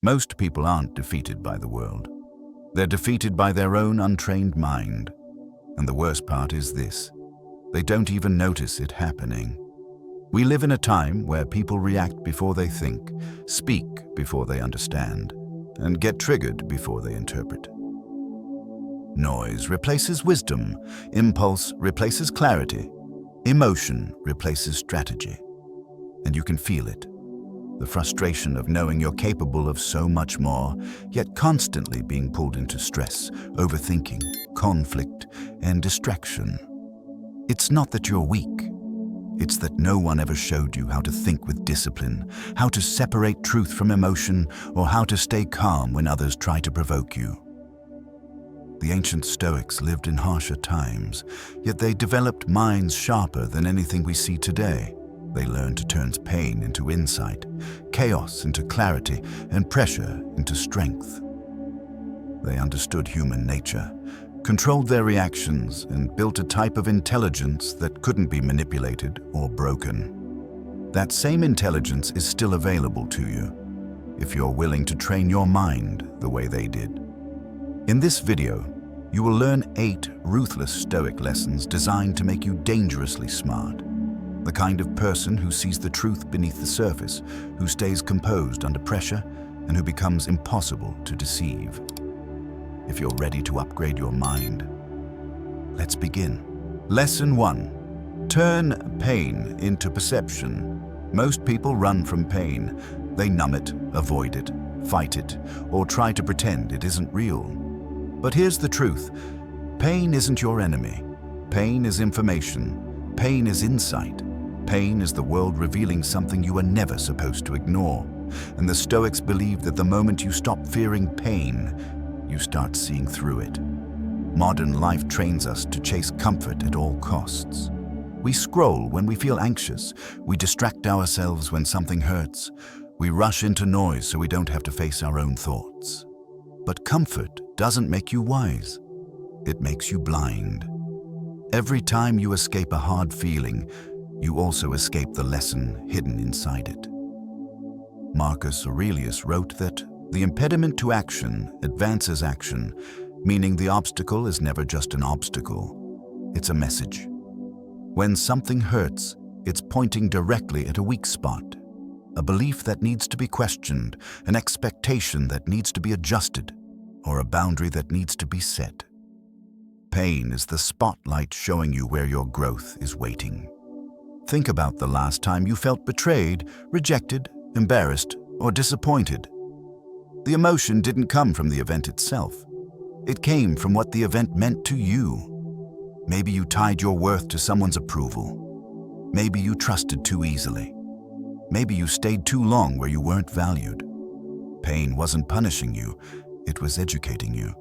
Most people aren't defeated by the world. They're defeated by their own untrained mind. And the worst part is this: they don't even notice it happening. We live in a time where people react before they think, speak before they understand, and get triggered before they interpret. Noise replaces wisdom, impulse replaces clarity, emotion replaces strategy. And you can feel it. The frustration of knowing you're capable of so much more, yet constantly being pulled into stress, overthinking, conflict, and distraction. It's not that you're weak. It's that no one ever showed you how to think with discipline, how to separate truth from emotion, or how to stay calm when others try to provoke you. The ancient Stoics lived in harsher times, yet they developed minds sharper than anything we see today. They learned to turn pain into insight, chaos into clarity, and pressure into strength. They understood human nature, controlled their reactions, and built a type of intelligence that couldn't be manipulated or broken. That same intelligence is still available to you, if you're willing to train your mind the way they did. In this video, you will learn 8 ruthless Stoic lessons designed to make you dangerously smart. The kind of person who sees the truth beneath the surface, who stays composed under pressure, and who becomes impossible to deceive. If you're ready to upgrade your mind, let's begin. Lesson 1. Turn pain into perception. Most people run from pain. They numb it, avoid it, fight it, or try to pretend it isn't real. But here's the truth. Pain isn't your enemy. Pain is information. Pain is insight. Pain is the world revealing something you are never supposed to ignore. And the Stoics believe that the moment you stop fearing pain, you start seeing through it. Modern life trains us to chase comfort at all costs. We scroll when we feel anxious. We distract ourselves when something hurts. We rush into noise so we don't have to face our own thoughts. But comfort doesn't make you wise. It makes you blind. Every time you escape a hard feeling, you also escape the lesson hidden inside it. Marcus Aurelius wrote that the impediment to action advances action, meaning the obstacle is never just an obstacle. It's a message. When something hurts, it's pointing directly at a weak spot, a belief that needs to be questioned, an expectation that needs to be adjusted, or a boundary that needs to be set. Pain is the spotlight showing you where your growth is waiting. Think about the last time you felt betrayed, rejected, embarrassed, or disappointed. The emotion didn't come from the event itself. It came from what the event meant to you. Maybe you tied your worth to someone's approval. Maybe you trusted too easily. Maybe you stayed too long where you weren't valued. Pain wasn't punishing you, it was educating you.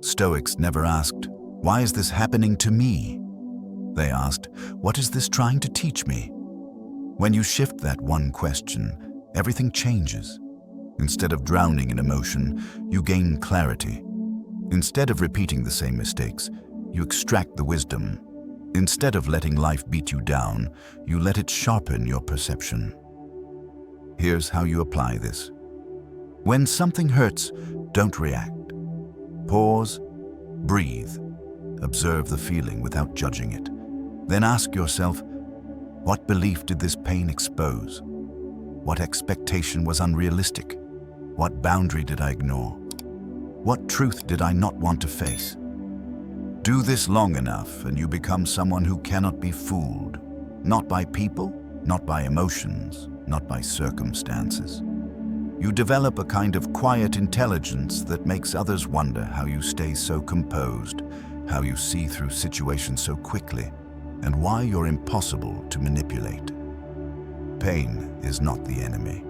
Stoics never asked, "Why is this happening to me?" They asked, "What is this trying to teach me?" When you shift that one question, everything changes. Instead of drowning in emotion, you gain clarity. Instead of repeating the same mistakes, you extract the wisdom. Instead of letting life beat you down, you let it sharpen your perception. Here's how you apply this. When something hurts, don't react. Pause, breathe, observe the feeling without judging it. Then ask yourself, what belief did this pain expose? What expectation was unrealistic? What boundary did I ignore? What truth did I not want to face? Do this long enough and you become someone who cannot be fooled. Not by people, not by emotions, not by circumstances. You develop a kind of quiet intelligence that makes others wonder how you stay so composed, how you see through situations so quickly, and why you're impossible to manipulate. Pain is not the enemy.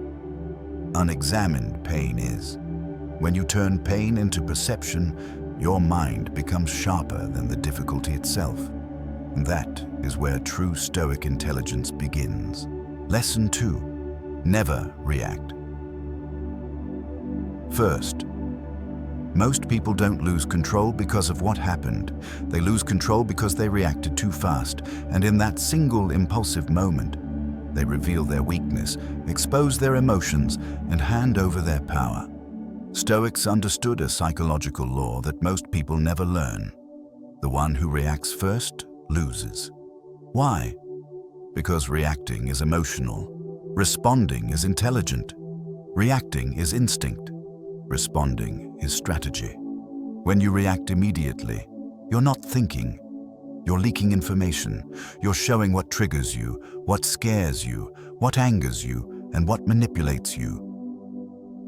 Unexamined pain is. When you turn pain into perception, your mind becomes sharper than the difficulty itself. And that is where true Stoic intelligence begins. Lesson 2. Never react. First, most people don't lose control because of what happened. They lose control because they reacted too fast, and in that single impulsive moment, They reveal their weakness, expose their emotions, and hand over their power. Stoics understood a psychological law that most people never learn. The one who reacts first loses. Why? Because reacting is emotional. Responding is intelligent. Reacting is instinct. Responding is strategy. When you react immediately, you're not thinking. You're leaking information. You're showing what triggers you, what scares you, what angers you, and what manipulates you.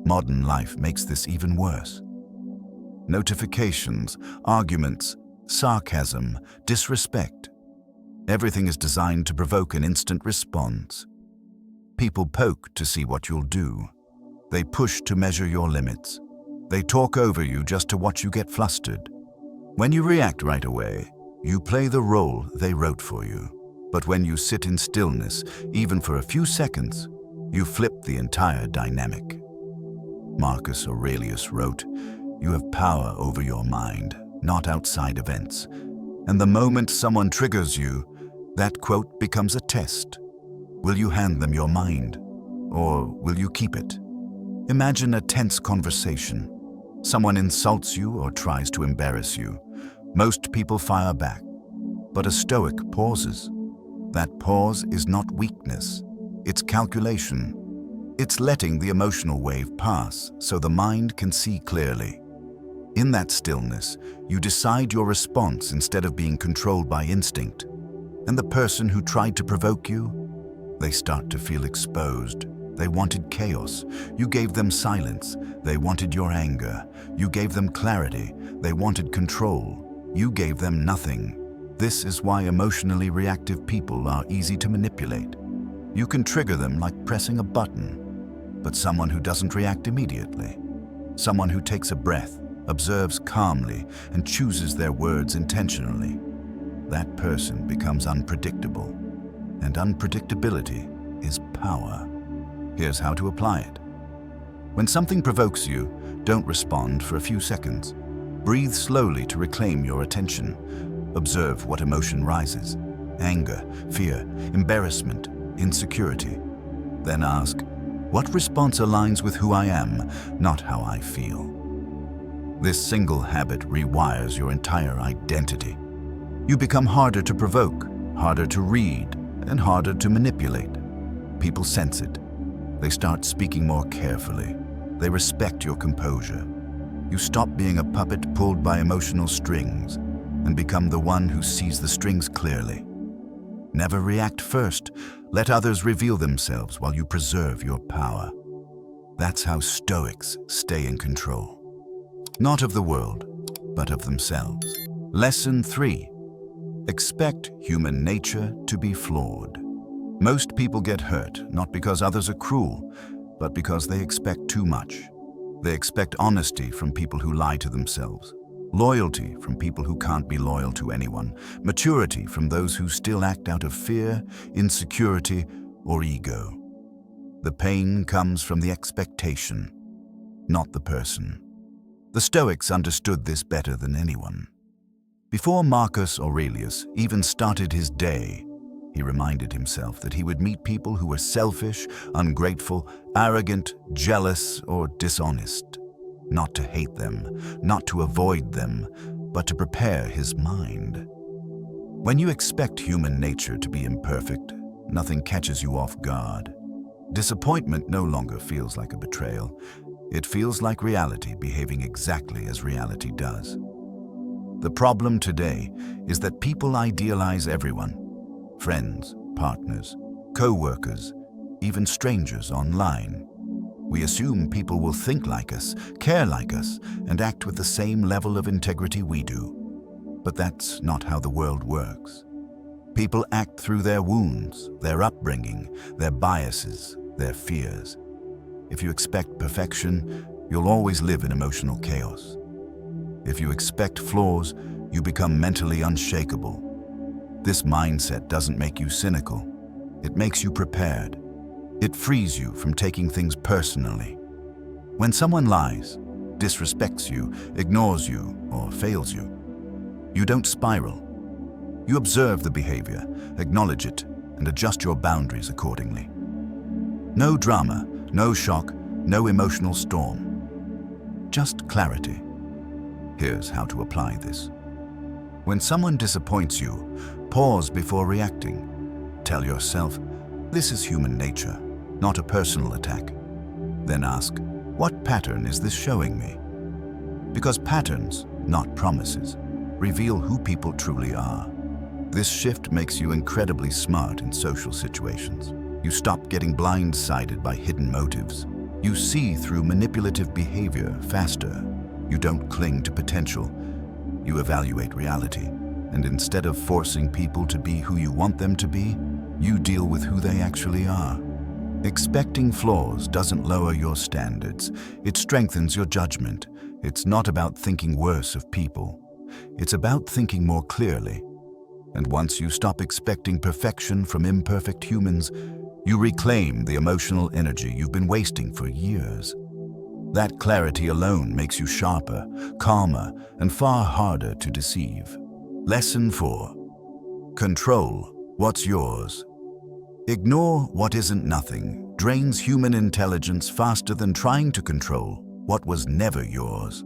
Modern life makes this even worse. Notifications, arguments, sarcasm, disrespect. Everything is designed to provoke an instant response. People poke to see what you'll do. They push to measure your limits. They talk over you just to watch you get flustered. When you react right away, you play the role they wrote for you. But when you sit in stillness, even for a few seconds, you flip the entire dynamic. Marcus Aurelius wrote, "You have power over your mind, not outside events. And the moment someone triggers you, that quote becomes a test. Will you hand them your mind, or will you keep it?" Imagine a tense conversation. Someone insults you or tries to embarrass you. Most people fire back, but a Stoic pauses. That pause is not weakness, it's calculation. It's letting the emotional wave pass so the mind can see clearly. In that stillness, you decide your response instead of being controlled by instinct. And the person who tried to provoke you, they start to feel exposed. They wanted chaos. You gave them silence. They wanted your anger. You gave them clarity. They wanted control. You gave them nothing. This is why emotionally reactive people are easy to manipulate. You can trigger them like pressing a button. But someone who doesn't react immediately, someone who takes a breath, observes calmly, and chooses their words intentionally, that person becomes unpredictable. And unpredictability is power. Here's how to apply it. When something provokes you, don't respond for a few seconds. Breathe slowly to reclaim your attention. Observe what emotion rises: anger, fear, embarrassment, insecurity. Then ask, what response aligns with who I am, not how I feel? This single habit rewires your entire identity. You become harder to provoke, harder to read, and harder to manipulate. People sense it. They start speaking more carefully. They respect your composure. You stop being a puppet pulled by emotional strings and become the one who sees the strings clearly. Never react first. Let others reveal themselves while you preserve your power. That's how Stoics stay in control. Not of the world, but of themselves. Lesson 3. Expect human nature to be flawed. Most people get hurt, not because others are cruel, but because they expect too much. They expect honesty from people who lie to themselves, loyalty from people who can't be loyal to anyone, maturity from those who still act out of fear, insecurity, or ego. The pain comes from the expectation, not the person. The Stoics understood this better than anyone. Before Marcus Aurelius even started his day, he reminded himself that he would meet people who were selfish, ungrateful, arrogant, jealous, or dishonest. Not to hate them, not to avoid them, but to prepare his mind. When you expect human nature to be imperfect, nothing catches you off guard. Disappointment no longer feels like a betrayal. It feels like reality behaving exactly as reality does. The problem today is that people idealize everyone: friends, partners, co-workers, even strangers online. We assume people will think like us, care like us, and act with the same level of integrity we do. But that's not how the world works. People act through their wounds, their upbringing, their biases, their fears. If you expect perfection, you'll always live in emotional chaos. If you expect flaws, you become mentally unshakable. This mindset doesn't make you cynical. It makes you prepared. It frees you from taking things personally. When someone lies, disrespects you, ignores you, or fails you, you don't spiral. You observe the behavior, acknowledge it, and adjust your boundaries accordingly. No drama, no shock, no emotional storm. Just clarity. Here's how to apply this. When someone disappoints you, pause before reacting. Tell yourself, this is human nature, not a personal attack. Then ask, what pattern is this showing me? Because patterns, not promises, reveal who people truly are. This shift makes you incredibly smart in social situations. You stop getting blindsided by hidden motives. You see through manipulative behavior faster. You don't cling to potential. You evaluate reality. And instead of forcing people to be who you want them to be, you deal with who they actually are. Expecting flaws doesn't lower your standards. It strengthens your judgment. It's not about thinking worse of people. It's about thinking more clearly. And once you stop expecting perfection from imperfect humans, you reclaim the emotional energy you've been wasting for years. That clarity alone makes you sharper, calmer, and far harder to deceive. Lesson 4. Control what's yours. Ignore what isn't nothing drains human intelligence faster than trying to control what was never yours.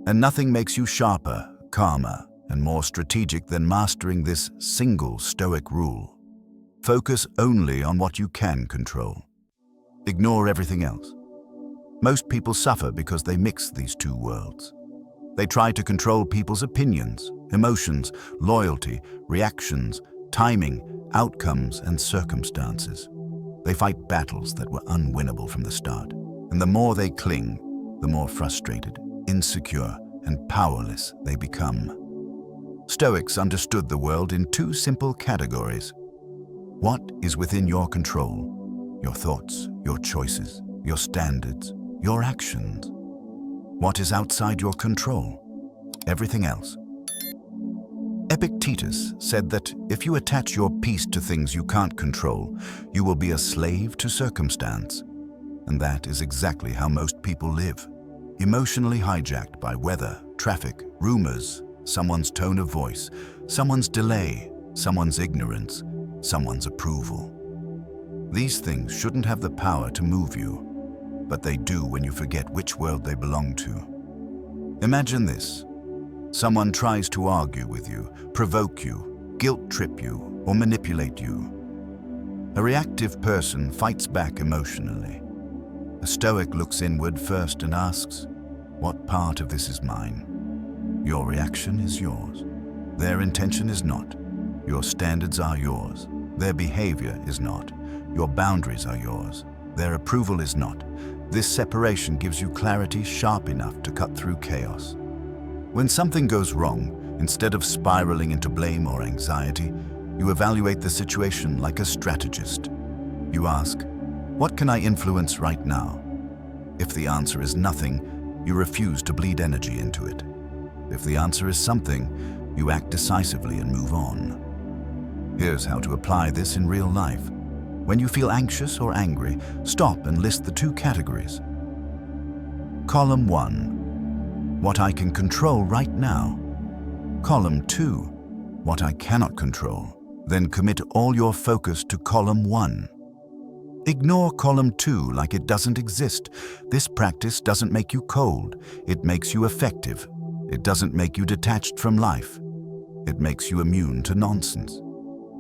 And nothing makes you sharper, calmer, and more strategic than mastering this single Stoic rule. Focus only on what you can control. Ignore everything else. Most people suffer because they mix these two worlds. They try to control people's opinions, emotions, loyalty, reactions, timing, outcomes, and circumstances. They fight battles that were unwinnable from the start. And the more they cling, the more frustrated, insecure, and powerless they become. Stoics understood the world in two simple categories. What is within your control? Your thoughts, your choices, your standards, your actions. What is outside your control? Everything else. Epictetus said that if you attach your peace to things you can't control, you will be a slave to circumstance. And that is exactly how most people live. Emotionally hijacked by weather, traffic, rumors, someone's tone of voice, someone's delay, someone's ignorance, someone's approval. These things shouldn't have the power to move you, but they do when you forget which world they belong to. Imagine this. Someone tries to argue with you, provoke you, guilt-trip you, or manipulate you. A reactive person fights back emotionally. A Stoic looks inward first and asks, what part of this is mine? Your reaction is yours. Their intention is not. Your standards are yours. Their behavior is not. Your boundaries are yours. Their approval is not. This separation gives you clarity sharp enough to cut through chaos. When something goes wrong, instead of spiraling into blame or anxiety, you evaluate the situation like a strategist. You ask, what can I influence right now? If the answer is nothing, you refuse to bleed energy into it. If the answer is something, you act decisively and move on. Here's how to apply this in real life. When you feel anxious or angry, stop and list the two categories. Column 1. What I can control right now. Column 2. What I cannot control. Then commit all your focus to column 1. Ignore column 2 like it doesn't exist. This practice doesn't make you cold. It makes you effective. It doesn't make you detached from life. It makes you immune to nonsense.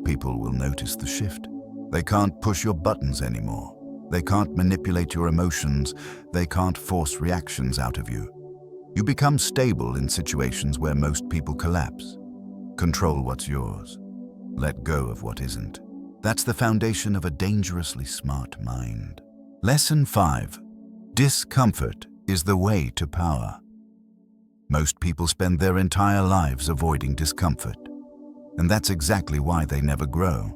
People will notice the shift. They can't push your buttons anymore. They can't manipulate your emotions. They can't force reactions out of you. You become stable in situations where most people collapse. Control what's yours. Let go of what isn't. That's the foundation of a dangerously smart mind. Lesson 5. Discomfort is the way to power. Most people spend their entire lives avoiding discomfort. And that's exactly why they never grow.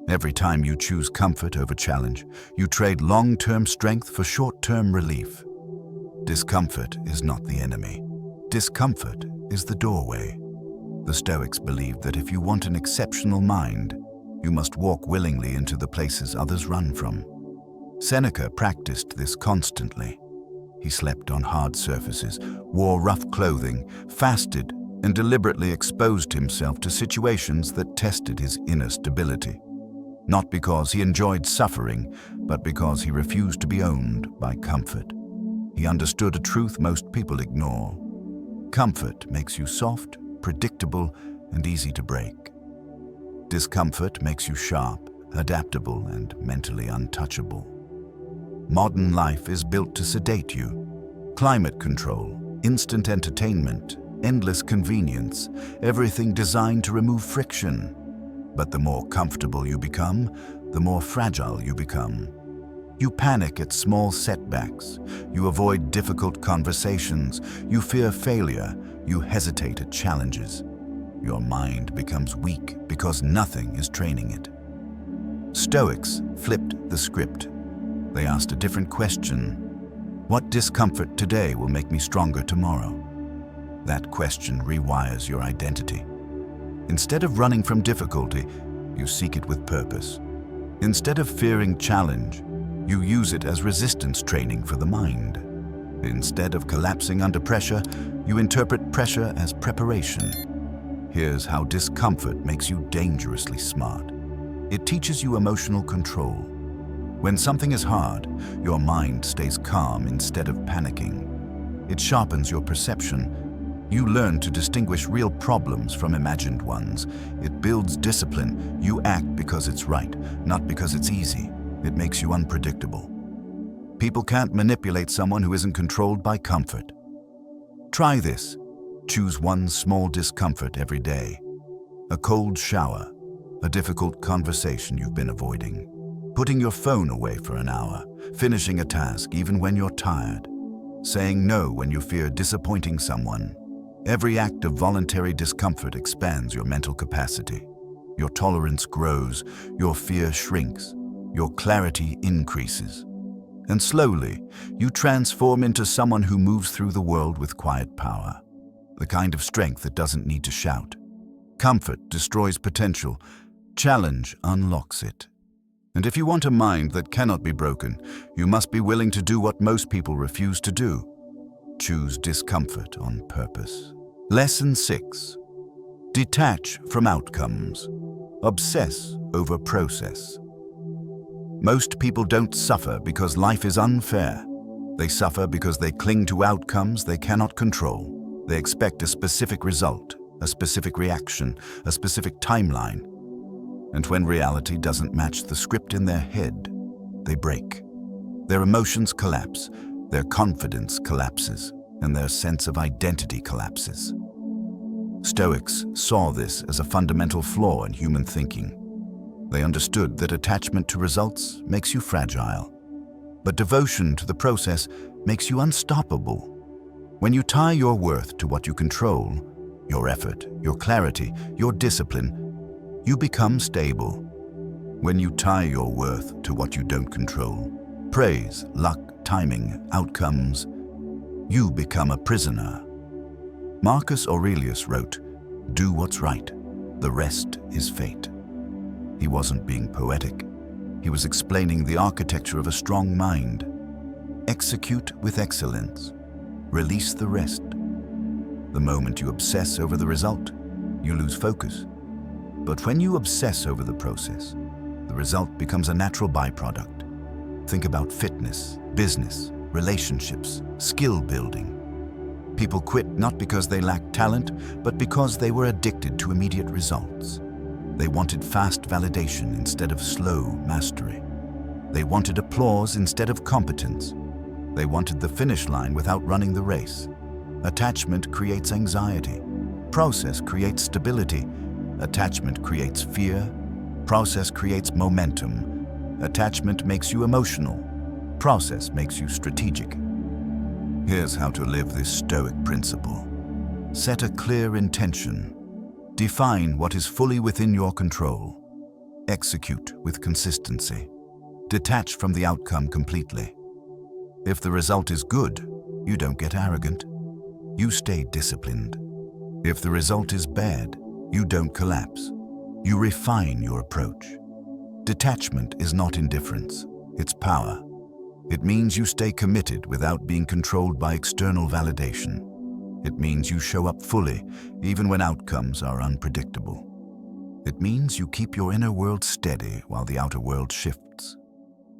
Every time you choose comfort over challenge, you trade long-term strength for short-term relief. Discomfort is not the enemy. Discomfort is the doorway. The Stoics believed that if you want an exceptional mind, you must walk willingly into the places others run from. Seneca practiced this constantly. He slept on hard surfaces, wore rough clothing, fasted, and deliberately exposed himself to situations that tested his inner stability. not because he enjoyed suffering, but because he refused to be owned by comfort. He understood a truth most people ignore. Comfort makes you soft, predictable, and easy to break. Discomfort makes you sharp, adaptable, and mentally untouchable. Modern life is built to sedate you. Climate control, instant entertainment, endless convenience, everything designed to remove friction. But the more comfortable you become, the more fragile you become. You panic at small setbacks. You avoid difficult conversations. You fear failure. You hesitate at challenges. Your mind becomes weak because nothing is training it. Stoics flipped the script. They asked a different question. What discomfort today will make me stronger tomorrow? That question rewires your identity. Instead of running from difficulty, you seek it with purpose. Instead of fearing challenge, you use it as resistance training for the mind. Instead of collapsing under pressure, you interpret pressure as preparation. Here's how discomfort makes you dangerously smart. It teaches you emotional control. When something is hard, your mind stays calm instead of panicking. It sharpens your perception. You learn to distinguish real problems from imagined ones. It builds discipline. You act because it's right, not because it's easy. It makes you unpredictable. People can't manipulate someone who isn't controlled by comfort. Try this. Choose one small discomfort every day. A cold shower, a difficult conversation you've been avoiding, putting your phone away for an hour, finishing a task even when you're tired, saying no when you fear disappointing someone. Every act of voluntary discomfort expands your mental capacity. Your tolerance grows, your fear shrinks, your clarity increases. And slowly, you transform into someone who moves through the world with quiet power, the kind of strength that doesn't need to shout. Comfort destroys potential, challenge unlocks it. And if you want a mind that cannot be broken, you must be willing to do what most people refuse to do. Choose discomfort on purpose. Lesson 6. Detach from outcomes. Obsess over process. Most people don't suffer because life is unfair. They suffer because they cling to outcomes they cannot control. They expect a specific result, a specific reaction, a specific timeline. And when reality doesn't match the script in their head, they break. Their emotions collapse, their confidence collapses, and their sense of identity collapses. Stoics saw this as a fundamental flaw in human thinking. They understood that attachment to results makes you fragile, but devotion to the process makes you unstoppable. When you tie your worth to what you control, your effort, your clarity, your discipline, you become stable. When you tie your worth to what you don't control, praise, luck, timing, outcomes, you become a prisoner. Marcus Aurelius wrote, "Do what's right, the rest is fate." He wasn't being poetic. He was explaining the architecture of a strong mind. Execute with excellence. Release the rest. The moment you obsess over the result, you lose focus. But when you obsess over the process, the result becomes a natural byproduct. Think about fitness, business, relationships, skill building. People quit not because they lacked talent, but because they were addicted to immediate results. They wanted fast validation instead of slow mastery. They wanted applause instead of competence. They wanted the finish line without running the race. Attachment creates anxiety. Process creates stability. Attachment creates fear. Process creates momentum. Attachment makes you emotional. Process makes you strategic. Here's how to live this Stoic principle. Set a clear intention. Define what is fully within your control. Execute with consistency. Detach from the outcome completely. If the result is good, you don't get arrogant. You stay disciplined. If the result is bad, you don't collapse. You refine your approach. Detachment is not indifference, it's power. It means you stay committed without being controlled by external validation. It means you show up fully, even when outcomes are unpredictable. It means you keep your inner world steady while the outer world shifts.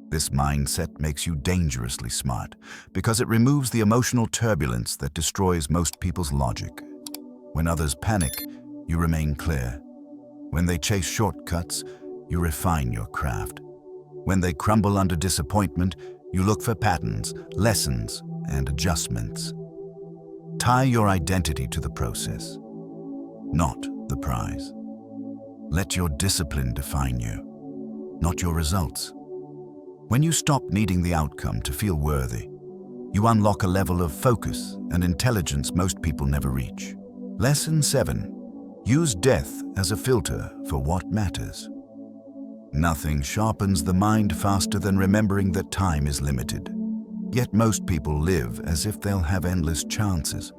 This mindset makes you dangerously smart because it removes the emotional turbulence that destroys most people's logic. When others panic, you remain clear. When they chase shortcuts, you refine your craft. When they crumble under disappointment, you look for patterns, lessons, and adjustments. Tie your identity to the process, not the prize. Let your discipline define you, not your results. When you stop needing the outcome to feel worthy, you unlock a level of focus and intelligence most people never reach. Lesson 7. Use death as a filter for what matters. Nothing sharpens the mind faster than remembering that time is limited. Yet most people live as if they'll have endless chances,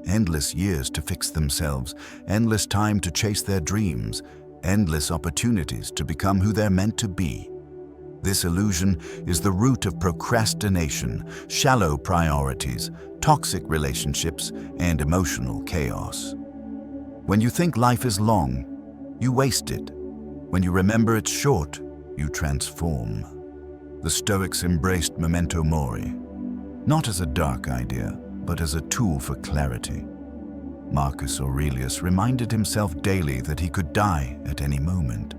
endless years to fix themselves, endless time to chase their dreams, endless opportunities to become who they're meant to be. This illusion is the root of procrastination, shallow priorities, toxic relationships, and emotional chaos. When you think life is long, you waste it. When you remember it's short, you transform. The Stoics embraced memento mori, not as a dark idea, but as a tool for clarity. Marcus Aurelius reminded himself daily that he could die at any moment.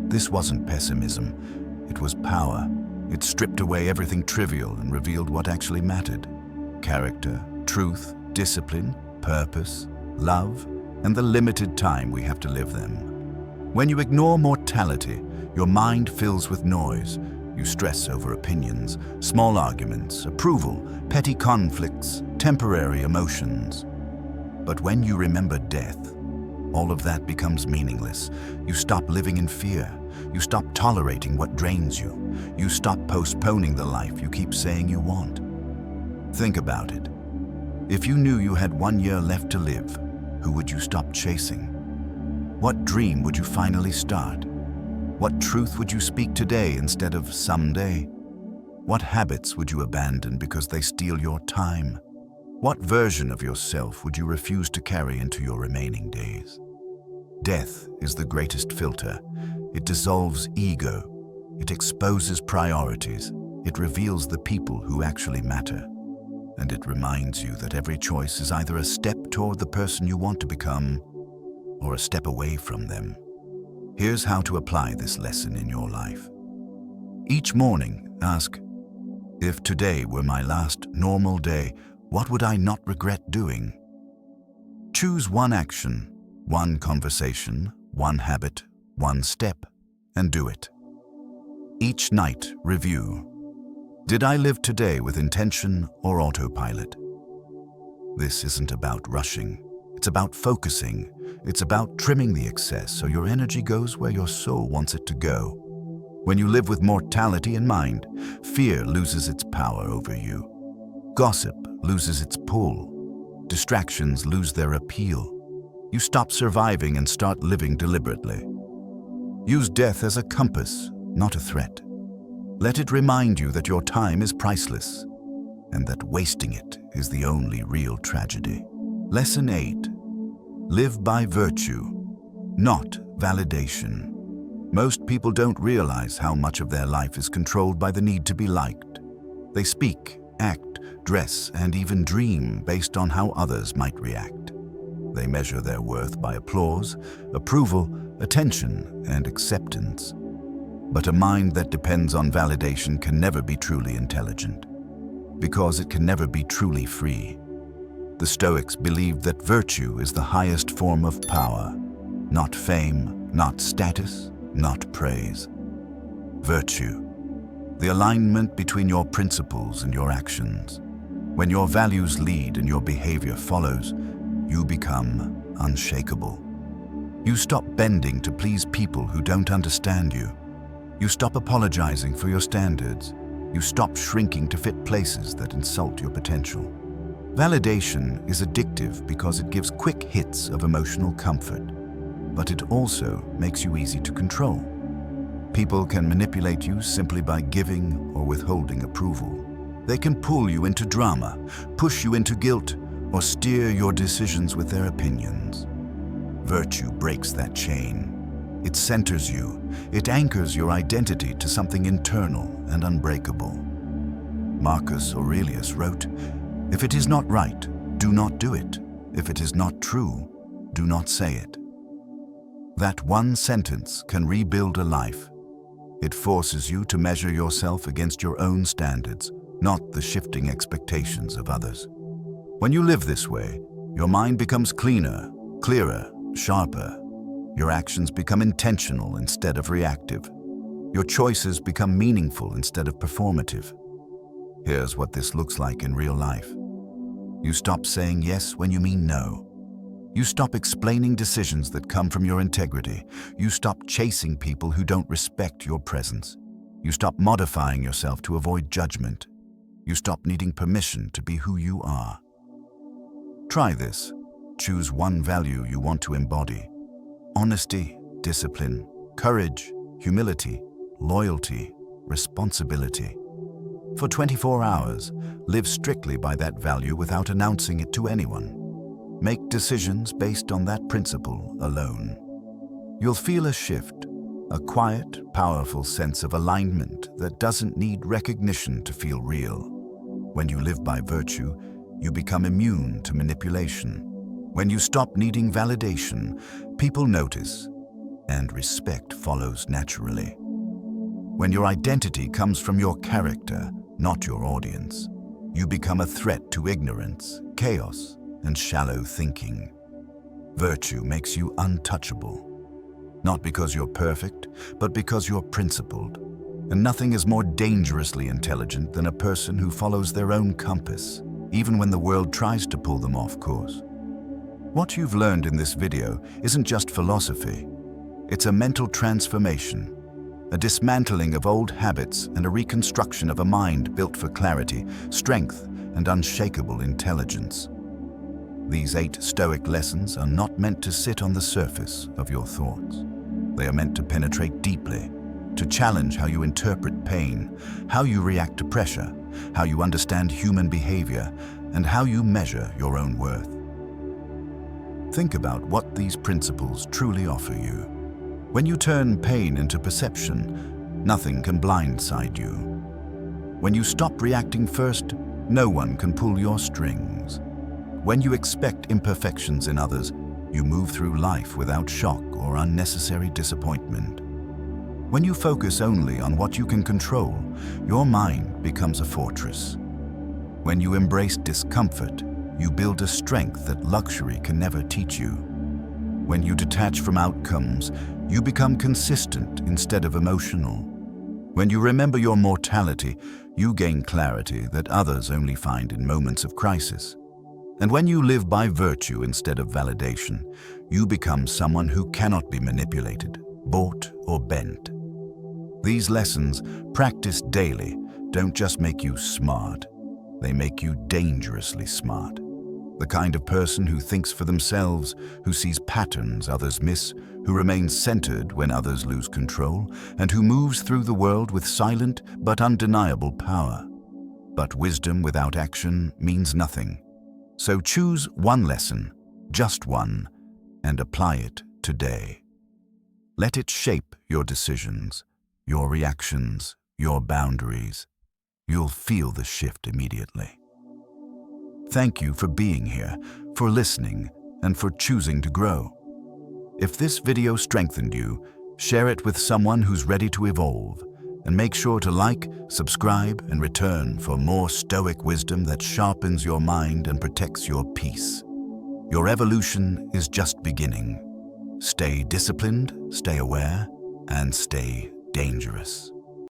This wasn't pessimism, it was power. It stripped away everything trivial and revealed what actually mattered. Character, truth, discipline, purpose, love, and the limited time we have to live them. When you ignore mortality, your mind fills with noise. You stress over opinions, small arguments, approval, petty conflicts, temporary emotions. But when you remember death, all of that becomes meaningless. You stop living in fear. You stop tolerating what drains you. You stop postponing the life you keep saying you want. Think about it. If you knew you had 1 year left to live, who would you stop chasing? What dream would you finally start? What truth would you speak today instead of someday? What habits would you abandon because they steal your time? What version of yourself would you refuse to carry into your remaining days? Death is the greatest filter. It dissolves ego. It exposes priorities. It reveals the people who actually matter. And it reminds you that every choice is either a step toward the person you want to become or a step away from them. Here's how to apply this lesson in your life. Each morning, ask, if today were my last normal day, what would I not regret doing? Choose one action, one conversation, one habit, one step, and do it. Each night, review. Did I live today with intention or autopilot? This isn't about rushing. It's about focusing. It's about trimming the excess so your energy goes where your soul wants it to go. When you live with mortality in mind, fear loses its power over you. Gossip loses its pull. Distractions lose their appeal. You stop surviving and start living deliberately. Use death as a compass, not a threat. Let it remind you that your time is priceless and that wasting it is the only real tragedy. Lesson 8. Live by virtue, not validation. Most people don't realize how much of their life is controlled by the need to be liked. They speak, act, dress, and even dream based on how others might react. They measure their worth by applause, approval, attention, and acceptance. But a mind that depends on validation can never be truly intelligent, because it can never be truly free. The Stoics believed that virtue is the highest form of power, not fame, not status, not praise. Virtue, the alignment between your principles and your actions. When your values lead and your behavior follows, you become unshakable. You stop bending to please people who don't understand you. You stop apologizing for your standards. You stop shrinking to fit places that insult your potential. Validation is addictive because it gives quick hits of emotional comfort, but it also makes you easy to control. People can manipulate you simply by giving or withholding approval. They can pull you into drama, push you into guilt, or steer your decisions with their opinions. Virtue breaks that chain. It centers you. It anchors your identity to something internal and unbreakable. Marcus Aurelius wrote, "If it is not right, do not do it. If it is not true, do not say it." That one sentence can rebuild a life. It forces you to measure yourself against your own standards, not the shifting expectations of others. When you live this way, your mind becomes cleaner, clearer, sharper. Your actions become intentional instead of reactive. Your choices become meaningful instead of performative. Here's what this looks like in real life. You stop saying yes when you mean no. You stop explaining decisions that come from your integrity. You stop chasing people who don't respect your presence. You stop modifying yourself to avoid judgment. You stop needing permission to be who you are. Try this. Choose one value you want to embody. Honesty, discipline, courage, humility, loyalty, responsibility. For 24 hours, live strictly by that value without announcing it to anyone. Make decisions based on that principle alone. You'll feel a shift, a quiet, powerful sense of alignment that doesn't need recognition to feel real. When you live by virtue, you become immune to manipulation. When you stop needing validation, people notice, and respect follows naturally. When your identity comes from your character, not your audience, you become a threat to ignorance, chaos, and shallow thinking. Virtue makes you untouchable. Not because you're perfect, but because you're principled. And nothing is more dangerously intelligent than a person who follows their own compass, even when the world tries to pull them off course. What you've learned in this video isn't just philosophy. It's a mental transformation, a dismantling of old habits and a reconstruction of a mind built for clarity, strength, and unshakable intelligence. These 8 Stoic lessons are not meant to sit on the surface of your thoughts. They are meant to penetrate deeply, to challenge how you interpret pain, how you react to pressure, how you understand human behavior, and how you measure your own worth. Think about what these principles truly offer you. When you turn pain into perception, nothing can blindside you. When you stop reacting first, no one can pull your strings. When you expect imperfections in others, you move through life without shock or unnecessary disappointment. When you focus only on what you can control, your mind becomes a fortress. When you embrace discomfort, you build a strength that luxury can never teach you. When you detach from outcomes, you become consistent instead of emotional. When you remember your mortality, you gain clarity that others only find in moments of crisis. And when you live by virtue instead of validation, you become someone who cannot be manipulated, bought, or bent. These lessons, practiced daily, don't just make you smart, they make you dangerously smart. The kind of person who thinks for themselves, who sees patterns others miss, who remains centered when others lose control, and who moves through the world with silent but undeniable power. But wisdom without action means nothing. So choose one lesson, just one, and apply it today. Let it shape your decisions, your reactions, your boundaries. You'll feel the shift immediately. Thank you for being here, for listening, and for choosing to grow. If this video strengthened you, share it with someone who's ready to evolve, and make sure to like, subscribe, and return for more Stoic wisdom that sharpens your mind and protects your peace. Your evolution is just beginning. Stay disciplined, stay aware, and stay dangerous.